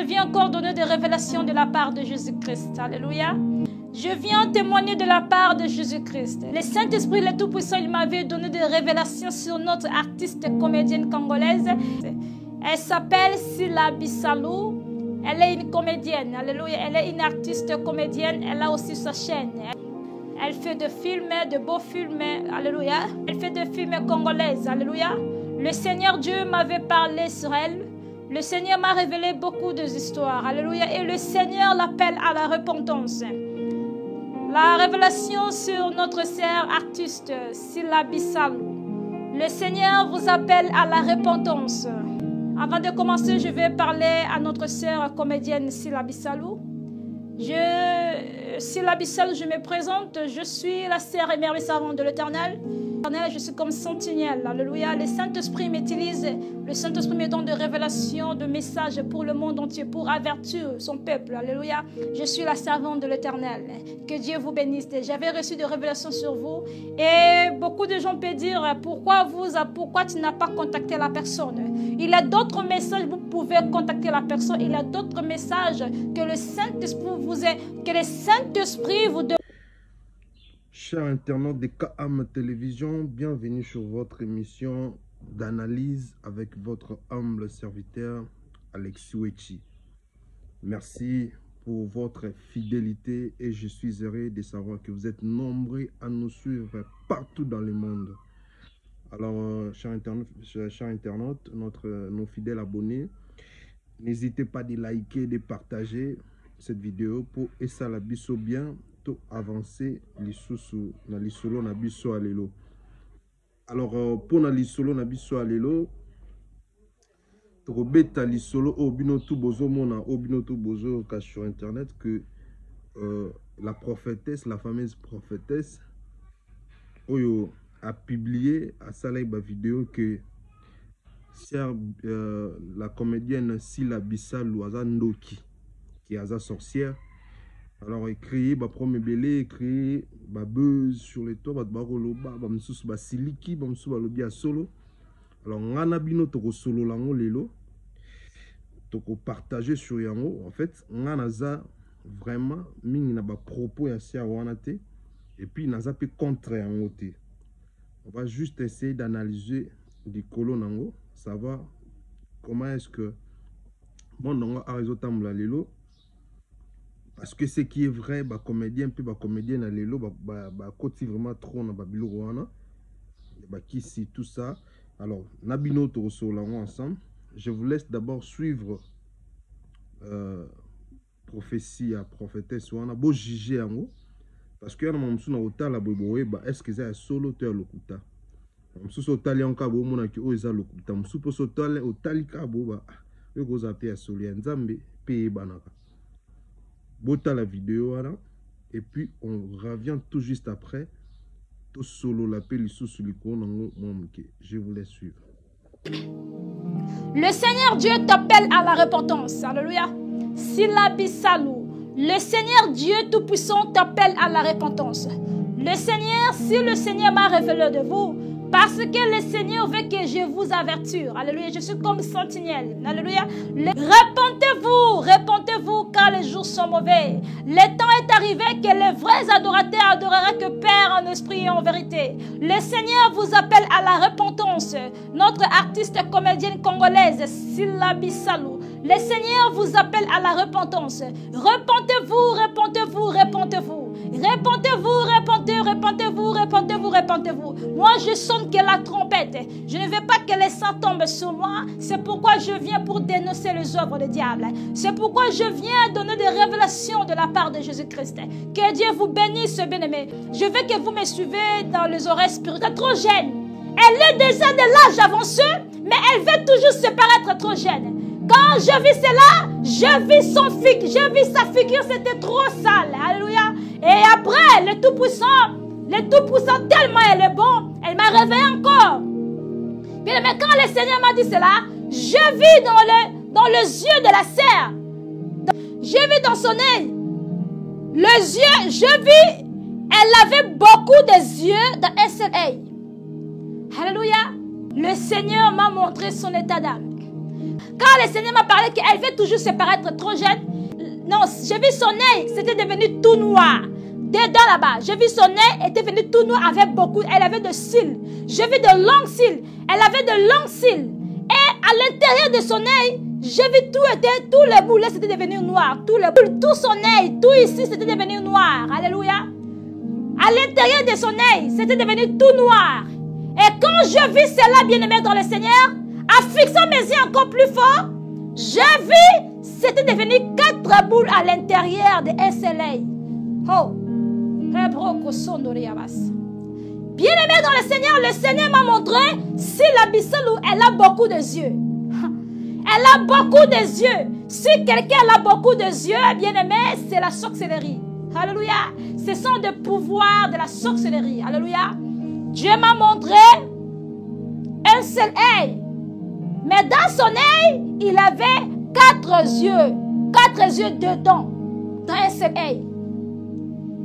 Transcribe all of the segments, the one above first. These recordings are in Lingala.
je viens encore donner des révélations de la part de Jésus-Christ. Alléluia. Je viens témoigner de la part de Jésus-Christ. Le Saint-Esprit, le Tout-Puissant, il m'avait donné des révélations sur notre artiste comédienne congolaise. Elle s'appelle Sila Bissalou. Elle est une comédienne. Alléluia. Elle est une artiste comédienne. Elle a aussi sa chaîne. Elle fait des films, de beaux films. Alléluia. Elle fait des films congolaises. Alléluia. Le Seigneur Dieu m'avait parlé sur elle. Le Seigneur m'a révélé beaucoup d'histoires. Alléluia. Et le Seigneur l'appelle à la repentance. La révélation sur notre sœur artiste, Sila Bissalou. Le Seigneur vous appelle à la repentance. Avant de commencer, je vais parler à notre sœur comédienne Sila Bissalou. Sila Bissalou, je me présente. Je suis la sœur et mère servante de l'Éternel. Je suis comme sentinelle. Alléluia. Le Saint-Esprit m'utilise. Le Saint-Esprit me donne des révélations, de messages pour le monde entier, pour avertir son peuple. Alléluia. Je suis la servante de l'Éternel. Que Dieu vous bénisse. J'avais reçu des révélations sur vous. Et beaucoup de gens peuvent dire, pourquoi tu n'as pas contacté la personne? Il y a d'autres messages, vous pouvez contacter la personne. Il y a d'autres messages que le Saint-Esprit vous donne. Chers internautes de KAM Télévision, bienvenue sur votre émission d'analyse avec votre humble serviteur Alexis Wechi. Merci pour votre fidélité et je suis heureux de savoir que vous êtes nombreux à nous suivre partout dans le monde. Alors, chers internautes, nos fidèles abonnés, n'hésitez pas de liker, de partager cette vidéo pour essa la biso bien. Avancer lisusu na lisolo na biso alelo. Alors pour na lisolo na biso alelo tokobeta lisolo obino tu bozo mona obino tu bozo ka sur internet que la prophétesse, la fameuse prophétesse oyo a publié à salai ba vidéo que la comédienne Sila Bissalou aza ndoki qui est sorcière. Alors, écrit, premier belé, écrit, buzz sur les toits, baroloba, bamsous, basiliki, bamsous, balobi à solo. Alors, on a bino toko solo lango lelo, toko partager sur yango. En fait, on a vraiment mingi na ba propos ya sia wanate, et puis naza pe contre yango te. On va juste essayer d'analyser du colo nango, savoir comment est-ce que bon nango a réseau tamula lelo. Parce que ce qui est vrai, bah comédien puis bah comédien à l'élo, bah côté vraiment trop na babilo wana, bah qui c'est tout ça. Alors nabino to solango ensemble. Je vous laisse d'abord suivre prophétie à prophétesse wana bo juger yango parce que na mamsu na otala boboye bah est-ce que ça solo te lokuta. Mamsu so tali anka bo mona ki o eza lokuta. Mamsu po so tali otali ka bo ba yo go zape ya solo ya nzambe pe banaka. Bota la vidéo là, et puis on revient tout juste après. Tout solo la sous je vous laisse suivre. Le Seigneur Dieu t'appelle à la repentance. Alléluia. Sila Bissalou. Le Seigneur Dieu Tout-Puissant t'appelle à la repentance. Le Seigneur, si le Seigneur m'a révélé de vous, parce que le Seigneur veut que je vous avertisse. Alléluia. Je suis comme sentinelle. Alléluia. Repentez-vous. Repentez-vous car les jours sont mauvais. Le temps est arrivé que les vrais adorateurs adoreraient que Père en esprit et en vérité. Le Seigneur vous appelle à la repentance. Notre artiste comédienne congolaise, Sila Bissalou. Le Seigneur vous appelle à la repentance. Repentez-vous, repentez-vous, repentez-vous. Repentez-vous, repentez-vous, repentez-vous, repentez-vous. Moi, je sonne que la trompette. Je ne veux pas que les sang tombent sur moi. C'est pourquoi je viens pour dénoncer les œuvres du diable. C'est pourquoi je viens donner des révélations de la part de Jésus-Christ. Que Dieu vous bénisse, bien-aimé. Je veux que vous me suivez dans les oreilles spirituelles. Trop jeune. Elle est déjà de l'âge avancé, mais elle veut toujours se paraître trop jeune. Quand je vis cela, je vis sa figure, c'était trop sale. Alléluia. Et après, le Tout-Puissant, tellement elle est bon, elle m'a réveillé encore. Mais quand le Seigneur m'a dit cela, je vis dans les yeux de la sœur. Je vis dans son œil. Les yeux, je vis, elle avait beaucoup de yeux dans un seul œil. Alléluia. Le Seigneur m'a montré son état d'âme. Quand le Seigneur m'a parlé qu'elle veut toujours se paraître trop jeune, non, j'ai vu son œil, c'était devenu tout noir. Dedans là-bas, j'ai vu son œil était devenu tout noir avec beaucoup, elle avait de cils. J'ai vu de longs cils, elle avait de longs cils. Et à l'intérieur de son œil, j'ai vu tous les boulets c'était devenu noir. Tout son œil, tout ici c'était devenu noir. Alléluia. À l'intérieur de son œil, c'était devenu tout noir. Et quand je vis cela, bien-aimé dans le Seigneur, en fixant mes yeux encore plus fort, j'ai vu, c'était devenu 4 boules à l'intérieur d'un seul œil. Oh! Bien-aimé dans le Seigneur m'a montré, si la Bissalou, elle a beaucoup de yeux. Elle a beaucoup de yeux. Si quelqu'un a beaucoup de yeux, bien-aimé, c'est la sorcellerie. Alléluia. Ce sont des pouvoirs de la sorcellerie. Alléluia. Dieu m'a montré un seul œil. Mais dans son œil, il avait 4 yeux. 4 yeux dedans. Dans un seul œil.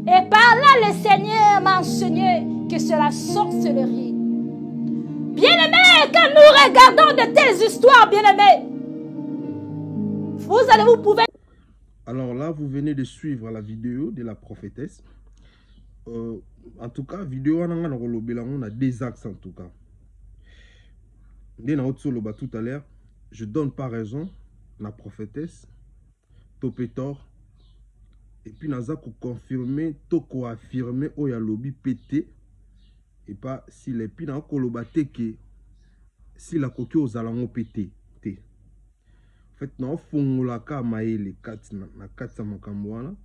Et par là, le Seigneur m'a enseigné que c'est la sorcellerie. Bien-aimés, quand nous regardons de telles histoires, bien-aimés, vous pouvez... Alors là, vous venez de suivre la vidéo de la prophétesse. En tout cas, vidéo on a des axes en tout cas. Tout à l'heure, je donne pas raison la prophétesse, Topétor, et puis naza ko confirmer, to ko affirmer o ya lobby pété, et pas si les pina ko lobate que si la coquille aux alango pété. En fait, na fongola ka maele na katsa makamwana,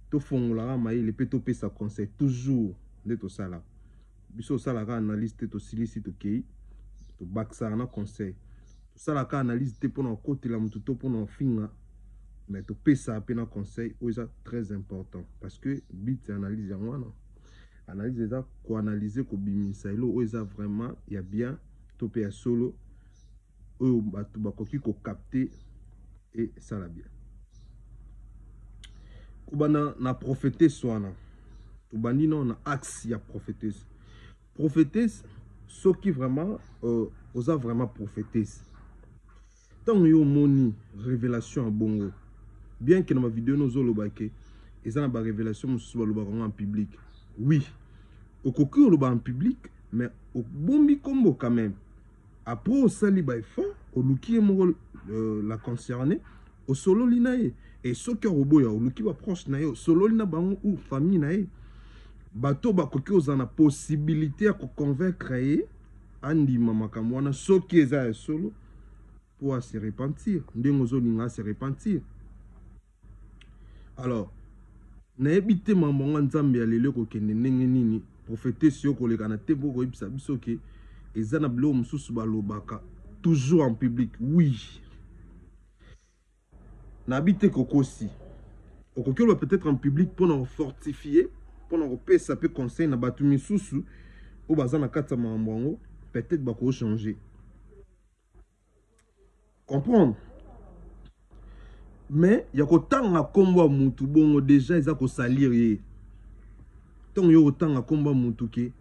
to fongola maele pe to pesa conseil toujours de to sala. Biso sala ka analyse to silisi to kei, to baksa na conseil. To sala ka analyse te pona côté la mutu to pona finga, mais to pesa pe na conseil o ça très important parce que bit analyse yango na. Analyse ça ko analyser ko bimisa ilo o ça vraiment il y a bien to pe ya solo o ba to ba koki ko capter. Et ça l'a bien. Kubana na prophétesse soana. Tubani non na axe ya prophétesse. Prophétesse, ce qui vraiment osa vraiment prophétesse. Tant yo moni révélation en bongo. Bien que dans ma vidéo nous olobake, et ça na ba révélation sur le en public. Oui. Au cocu au en public, mais au bombi combo quand même. Après au sali ba effort, au luki la concernée au solo linae et ce que robo ya au luki ba proche na yo solo lina bango ou famille nae bato ba koki ozana possibilité à convaincre e andi mama kamwana ce qui est solo pour se repentir ndengo zo linga se repentir. Alors na ebité mambonga nzambe ya lelo ko kende ndenge nini prophétesse yo ko lekana te boko ibisa biso ke ezana blo mususu balobaka toujours en public. Oui. N'habite kokosi. Okoki va peut-être en public pour nous fortifier, pour nous repérer ça peut conseil na batu misusu au bazana kata mambango peut-être bako changer. Comprendre. Mais il y a autant à combat mutu bongo déjà ils a ko salir yé. Tant yo autant à combat mutu ke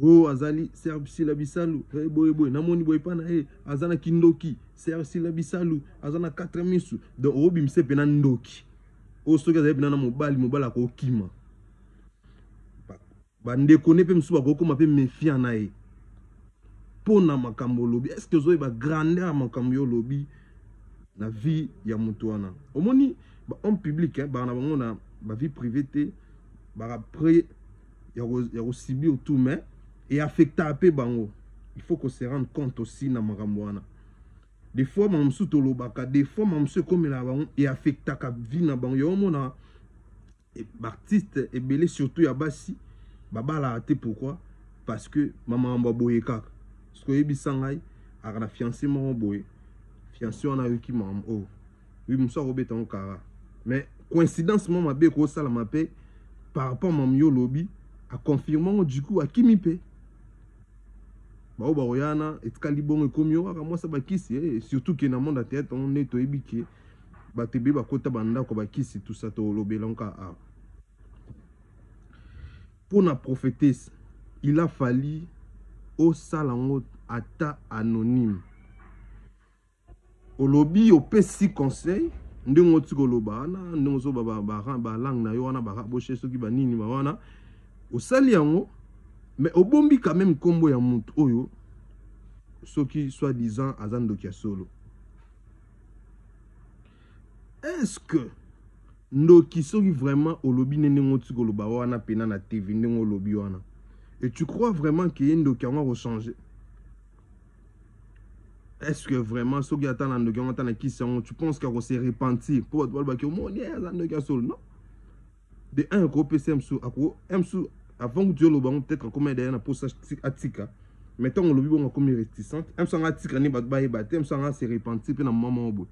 oh azali service la bisalu hey boy namoni boy pana hey azana kindoki service la bisalu azana 4 misu de obi mse pena ndoki o soka za bina na mobala ko kima ba ndeko ne pe msu ba ko koma pe méfiant na ye pona makambo lobi est-ce que zo ba grandeur makambo yo lobi na vie ya mutu wana omoni ba en public hein ba na bango na ba vie privée te ba après ya ko subir tout mais et affecter à peu bango. Il faut qu'on se rende compte aussi na makamwana. Des fois mam su to lobaka, des fois mam se comme la bango et affecter ka vie na bango yo mona et artiste et belé surtout ya basi baba la raté pourquoi? Parce que maman mba boye kaka. Parce que yebi sangai a na fiancé mon boye. Fiancé on a eu qui mam oh. Oui musa robeta on kara. Mais coïncidence maman be ko sala mapé par rapport mam yo lobby a confirmant du coup à kimipe. Ba oba oyana etkali bongo komyo aka moi ça ba kisi surtout que na monde tête on est to ebiki ba tebe ba kota banda ko ba kisi tout ça to lobelonka a. Pour la prophétesse, il a fallu au salango ata anonyme. au lobby au pesi conseil ndenge oti koloba na ndenge so ba langue na yo wana ba boche soki ba nini ba wana osali yango mais obombi quand même kombo ya mutu oyo soki soi-disant azandoki ya solo. Est-ce que ndoki soki vraiment au lobby ndenge oti koloba wana pena na TV ndenge au lobby wana et tu crois vraiment que ndoki on va changer? Est-ce que vraiment, ce qui attend dans question, tu penses qu'on s'est repenti pour que non? De un, avant que tu le bon, peut-être qu'on met derrière pour ça atika. Mettons le bon comme réticente. Un sang atika ni batbaye batte, un sang s'est repenti puis na moment au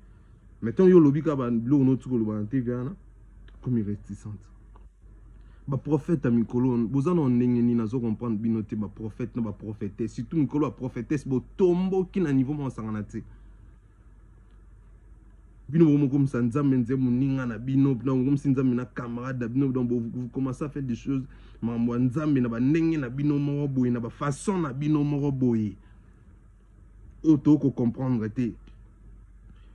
mettons yo lobby ka ba lo no tu le bon TV na comme réticente. Ba prophète amikolo bozana ndenge ni nazo comprendre binote ba prophète na ba prophétesse surtout mikolo ba prophétesse bo tombo ki na niveau mo sangana te bino mo comme ça nzambe nze muninga na bino na comme si nzambe na camarade bino donc vous commencez à faire des choses mambo nzambe na ba ndenge na bino mo boye na ba façon na bino mo boye auto ko comprendre te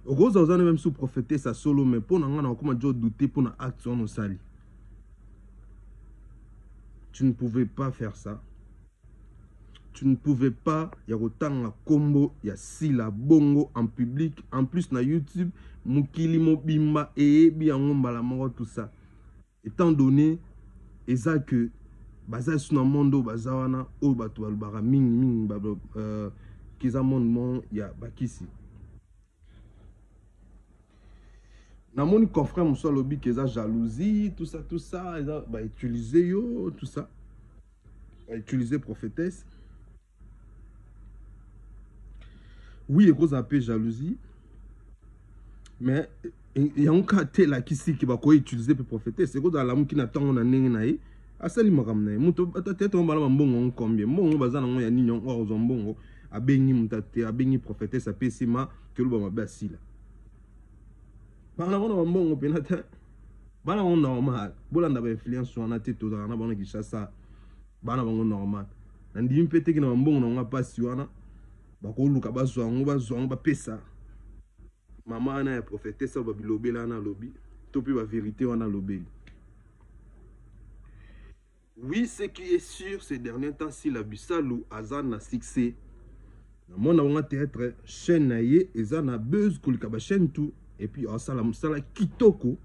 okoza ozana même sous prophétesse à solo mais pour na ngana comme jo douter pour na action no sali. Tu ne pouvais pas faire ça. Tu ne pouvais pas y a combo ya sila bongo en public en plus na YouTube mukili mobimba et biango mbala moko tout ça. Étant donné eza que baza suna mondo bazawana o bato balbara mingi kiza monde ya bakisi. Na moni confrère monsieur lobby que ça jalousie tout ça bah utiliser yo tout ça bah utiliser prophétesse oui et cause un peu jalousie mais il y a un cas tel qui va quoi utiliser pour prophétesse c'est quoi dans l'amour qui n'attend on a n'engé naï asali makamna muto peut-être on va la mbongo combien mbongo bazana ngo ya nini on ozo mbongo abengi mutate abengi prophétesse apesima que le ba basila. Bana on mbongo penata bana on normal bolanda ba influence wana te to na bana kishasa bana bango normal ndi mpete ki na mbongo na ngapasi wana bakoluka bazwango ba pesa mama na ya prophétesse ba bilobela na lobi to pe ba vérité wana lobeli. Oui, ce qui est sûr ces derniers temps si la bisalou azan na succès na mona on théâtre chaîne na ye ezana buzz kulika ba chaîne tout. Et puis, en salam kitoko.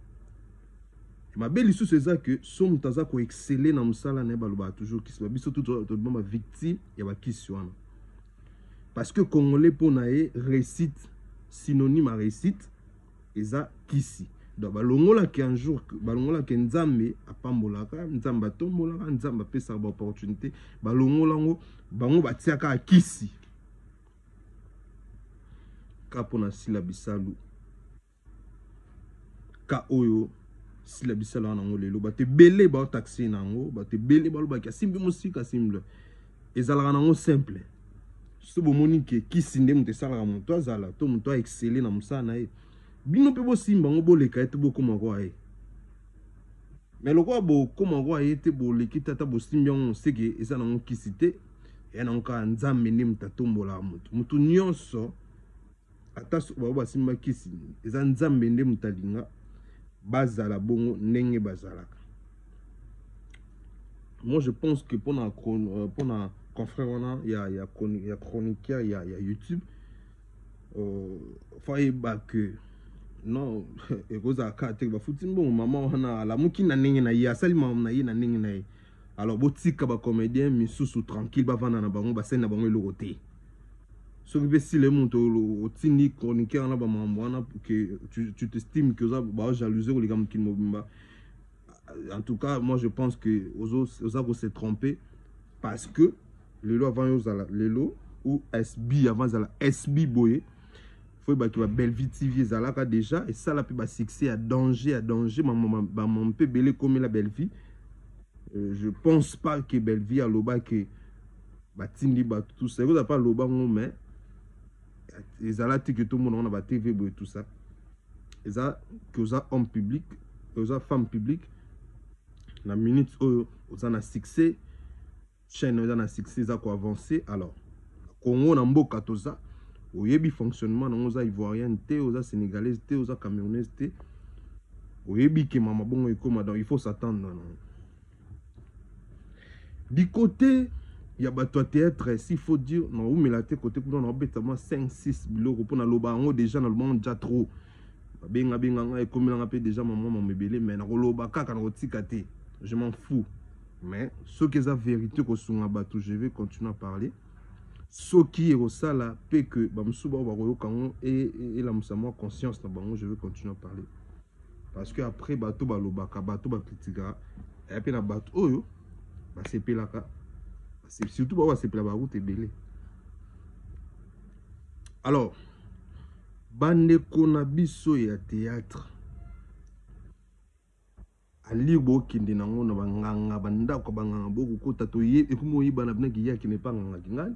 Ma belle issue, c'est ça que son taza ko exceller dans musala ne baluba toujours qui se biso tout ma victime et ba kiswana. Parce que congolais pour nae récite synonyme à récite et ça kisi. Donc balongola ki un jour balongola ki nzambe apambola ka nzamba tombola ka nzamba pesa ba opportunité balongola ngo bango batiaka kisi. Kapona sila bisalu ka oyo si la bisala nango lelo bate belé ba taxi nango bate belé ba loba ki simbi musika simple ezala nango simple so bomoni ke kisinde mute sala ka moto azala to moto a exceller na musana e bino pe bo simba ngo boleka ete bo koma kwa e mais lokwa bo koma kwa ete bo lekita ta bo simbi ngo seke eza nango kisite e nango ka nzambe ndi mutatombola mutu nyonso ata ba simba kisi eza nzambe ndi mutalinga bazala bongo nenge bazalaka. Moi je pense que pour na confrère on il y a chroniqueur il y a YouTube faille ba que non et goza ka te ba futin bon maman wana la muki na nenge na ya sali maman na ye na nenge na ye alors botika ba comédien misusu tranquille ba vana na bango ba scène na bango elokote. Ce qui veut si le monde au tini chroniqueur là que tu t'estimes que ça va jalouser ou les gars qui m'obimba. En tout cas, moi je pense que aux s'est trompé parce que les lois avant les lois ou SB avant la SB boye faut que la belle vie TV zalaka déjà et ça la peut succès à danger mon peu belé comme la belle vie. Je pense pas que belle vie à loba que batindi ba tout ça vous a pas loba mais les alati que tout le monde on a TV et tout ça et ça que ça homme public que ça femme publique la minute où on a succès chaîne on a succès ça quoi avancer alors Congo na mboka tout ça oyebi fonctionnement na oza ivoirien te, oza sénégalaise te, oza camerounaise te. Oyebi ke mama bongo ekoma, donc il faut s'attendre. Du côté, il y a bato à théâtre, s'il faut dire, non, ou mais la tête côté pour on bête moi 5-6 biloko pour na loba ngo déjà dans le monde déjà trop. Benga et comme on appelle déjà maman me belé mais na loba kaka na otikate. Je m'en fous. Mais ce qui est la vérité que sur bato, je vais continuer à parler. Ce qui est au sala peut que bamsuba ba koyokango et la musama conscience na bango, je vais continuer à parler. Parce que après bato ba lobaka, bato ba critica et puis na bato oyo ba sepelaka. Surtout ba sepela ba route belé. Alors bande kona biso ya théâtre. Ali bo kindi nango na banganga banda ko banganga boku kota to ye ekumo yibana bna ki ya qui n'est pas nganga kingan,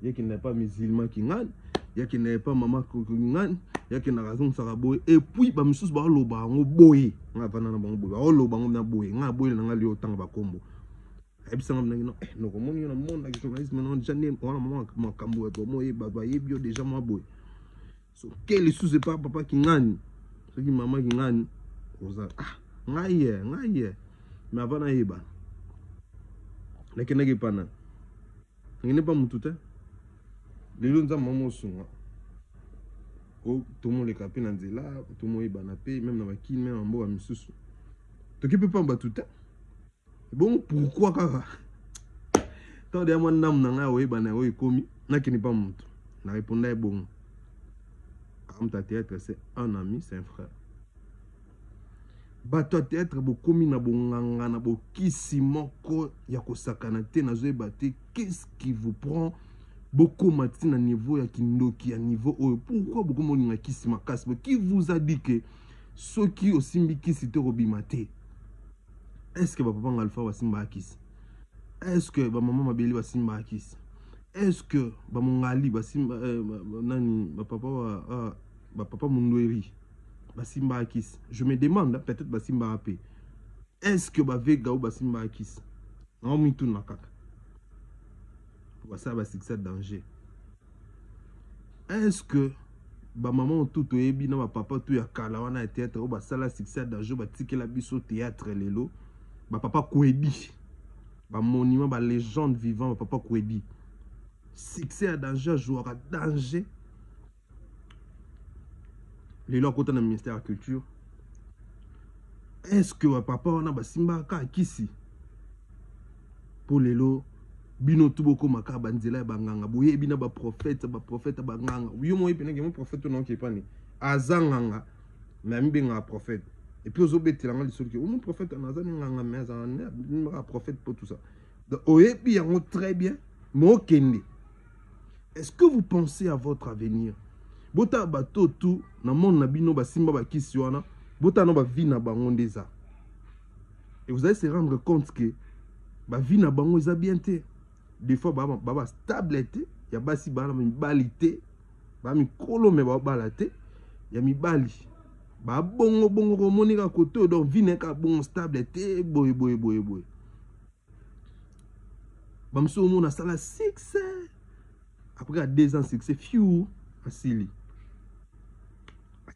ya qui n'est pas musulman kingan, ya qui n'est pas maman kingan, ya qui n'a raison ça boy et puis ba mususu ba loba ngo boye nga vana na bango boye ba loba ngo na boye nga boye na nga li otanga ba kombo. Ebisanga mna no no ko moni na monde ki journalisme non janem wana maman makambo to mo yeba ba yebio déjà moi boye. So quel sous pas papa kingan, ce qui maman kingan oza ngaye mais avant na yeba lekene pana ngene pas mututa lelo nza mama sunga o tomo le kapi na nzela tomo yeba na pe même na bakini même mbo ba misusu to ki peut pas batuta bon pourquoi kaka tant de moi nam na nga yeba na o komi na kini pas mutu na répondre bon am ta théâtre c'est un ami, c'est un frère. Bato théâtre bokomi na bonganga na bokisi moko ya kosakana te na zoe baté. Qu'est-ce qui vous prend beaucoup matin à niveau ya kindoki à niveau pourquoi beaucoup moninga kisi makasi qui vous a dit que ceux qui aussi mbikisi te robimate? Est-ce que papa alpha wa simba kisi? Est-ce que ba maman mabeli wa simba kisi? Est-ce que ba mongali ba simba nani ba papa wa ba papa mundoeri? Basimba Akis. Je me demande, peut-être Basimba Apé. Est-ce que Bavega ou Basimba Akis? Non, mi tout na kaka. Pour ça, c'est danger. Est-ce que ba maman tout ebi na ba papa tout ya kala wana théâtre ou ba sala succès danger ba tike la biso théâtre lelo ba papa Kouedi ba monument ba légende vivant ba papa Kouedi succès à danger jouera danger. Les lois côté dans le ministère de la Culture. Est-ce que papa on a basimba ka kisi pour les lots bino tuboko maka banzela banganga boye bina ba prophète banganga yo mo epena ke mo prophète non qui pas ni azanganga na mbenga prophète et puis ozo betela ngali soki mon prophète na azani nganga mais azana prophète pour tout ça donc oyebi yango très bien mo kende. Est-ce que vous pensez à votre avenir? Bota bato tout na monde na bino basimba bakisi wana bota no ba vie na bango ndeza. Et vous allez se rendre compte que ba vie na bango eza bien te. Des fois baba stabilité ya basi bana mibalité ba mikolo me ba balate ya mibali ba bongo ko monika koto donc vie neka bon stabilité boy bamso mona sala succès après 2 ans succès fiu asili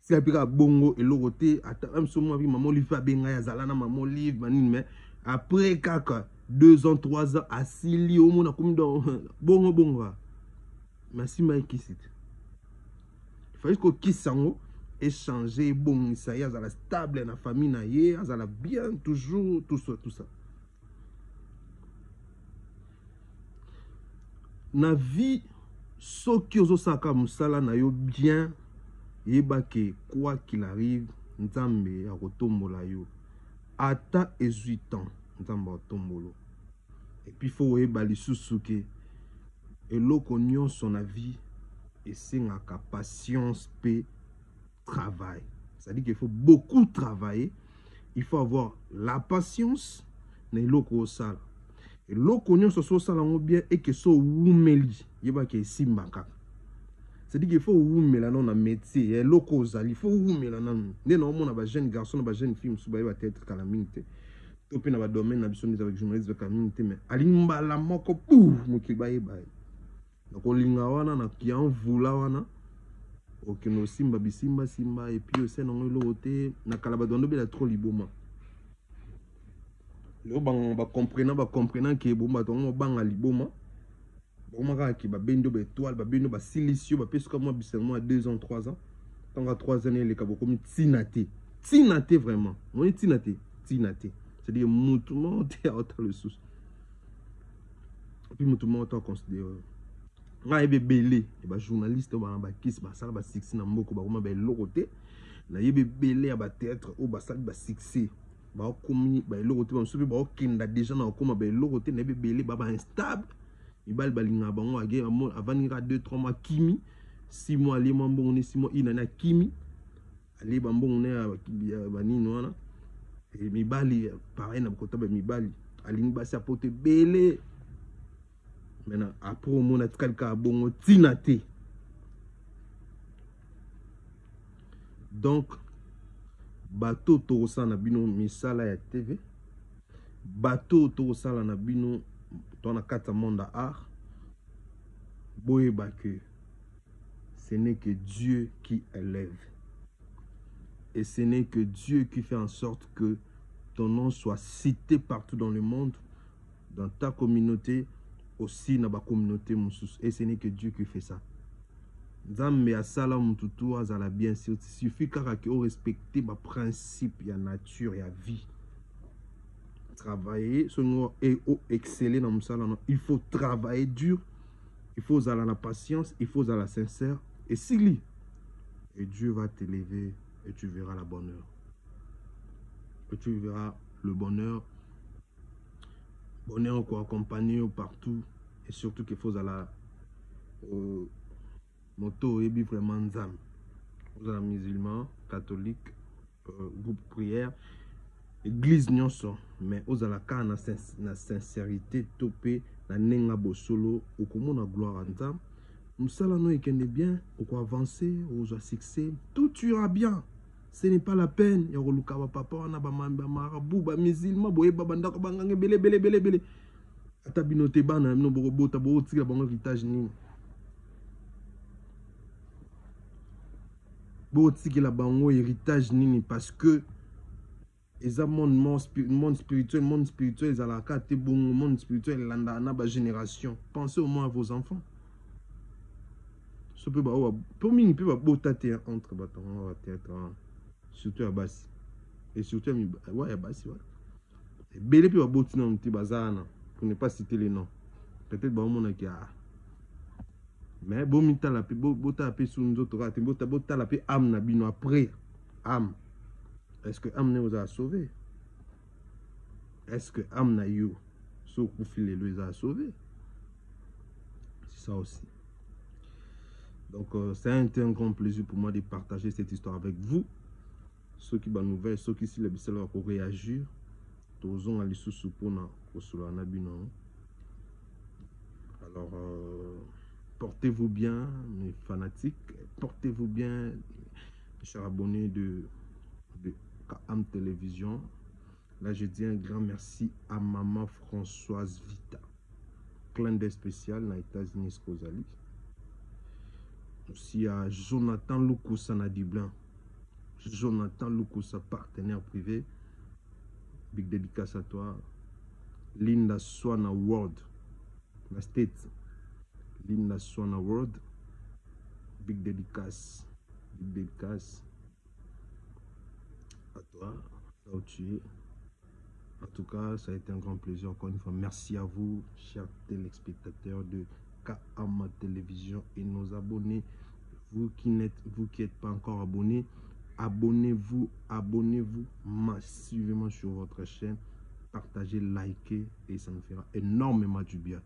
si apika bongo et l'autre ata même so moi vi maman livre benga ya zalana maman livre manine mais après kaka 2 ans 3 ans asili au mona comme dans bongo merci mai kisit il faut que kisango échanger bon ça y a la stable na famille na ye azala bien toujours tout ça na vie soki ozosaka musala na yo bien yebake quoi qu'il arrive nzambe ya kotombola yo ata 18 ans nzambe otombolo et puis faut yeba lisusu ke eloko nyonso na vie esengaka patience pe travail. C'est-à-dire qu'il faut beaucoup travailler, il faut avoir la patience na eloko osala. Eloko nyonso so sala ngo bien et que so wumeli yebake simbaka. C'est-à-dire qu'il faut oumela non na métier, et loko ozali, il faut oumela non. Né non mon ba jeune garçon, ba jeune fille, musuba ba tête calamité. Topé na ba domaine na biso avec journaliste de calamité mais alimba la moko pou mukiba yeba. Donc olinga wana na ki envula wana Ok, no simba bisimba simba et puis aussi non le côté na kalabadondo bela trop liboma. Le ba comprenant que bomba tongo banga liboma. Bomba ka ki ba bendo ba étoile ba bendo ba silicio ba peso comme moi bisengo à 2 ans 3 ans. Tant à 3 ans les kabo comme tinate. Tinate vraiment. On est tinate. C'est-à-dire mutumo te autant le sous. Puis mutumo autant considérer nga yebe belé et ba journaliste ba ba kiss ba sala ba succès na mboko ba kuma ba lokote na yebe belé ba théâtre o ba sala ba succès ba komi ba lokote ba subi ba kinda déjà na koma ba lokote na yebe belé ba instable ibal balinga bango age avanira 2-3 mois kimi 6 mois les mbongo ni 6 mois ina kimi ali ba mbongo ne ba nino wana et mibali pareil na kota ba mibali alingi ba sapote belé. Maintenant, après on a quelqu'un bon tinate. Donc, bateau to na bino misala ya TV. Bateau to na bino dans la carte monde art. Boyeba que ce n'est que Dieu qui élève. Et ce n'est que Dieu qui fait en sorte que ton nom soit cité partout dans le monde, dans ta communauté, aussi dans la communauté moussous. Et ce n'est que Dieu qui fait ça. Nzambe asala mututu azala bien sûr. Il suffit que vous respectez les principes, la nature, la vie. Travailler, et exceller dans le salon. Il faut travailler dur. Il faut avoir la patience. Il faut avoir la sincère. Et s'il lit, et Dieu va t'élever et tu verras la bonheur. Et tu verras le bonheur. Bonheur quoi accompagné partout. Et surtout qu'il faut aller moto et vraiment nzam. Vous êtes musulmans, catholiques, groupe prière, église nyonso, mais vous avez la sincérité topé na nenga bosolo au comment la gloire à nzam. Msala no ekende bien, au avancer, au succès, tout ira bien. Ce n'est pas la peine. Il y a un papa, on a un marabout, un musulman, boye babanda ko bangange belé. Atabinote bana, no bobo tabo tira bango héritage ni. Bo tiki la bango héritage nini parce que les monde spirituel, ils ont la carte bon monde spirituel landa na ba génération. Pensez au moins à vos enfants. Ce peut ba pour mini peut ba botate entre baton théâtre surtout à Bassi. Et surtout à Bassi ouais. Belé peut ba botina un petit bazana pour ne pas citer les noms. Peut-être ba mon qui a mais bon mita la pe bota pe sous nous autres raté bota la pe âme na bino après âme. Est-ce que âme nous a sauvé? Est-ce que âme na yo so kufile les a sauvé? C'est ça aussi. Donc c'est un grand plaisir pour moi de partager cette histoire avec vous. Ceux qui ont nouvelles, ceux qui si les bisela pour réagir, tous ont aller sous soupona au solo na bino. Alors portez-vous bien, mes fanatiques. Portez-vous bien, mes chers abonnés de KAM Télévision. Là, je dis un grand merci à maman Françoise Vita. Clin d'œil spécial dans les États-Unis, Kozali. Aussi à Jonathan Lukusa Nadiblin. Jonathan Lukusa, partenaire privé. Big dédicace à toi. Linda Swana World. La State. Linda Swana World. Big dédicace. Big dédicace à toi, là où tu es. En tout cas, ça a été un grand plaisir. Encore une fois, merci à vous, chers téléspectateurs de KAM Télévision et nos abonnés. Vous qui n'êtes pas encore abonnés, abonnez-vous massivement sur votre chaîne. Partagez, likez et ça nous fera énormément du bien.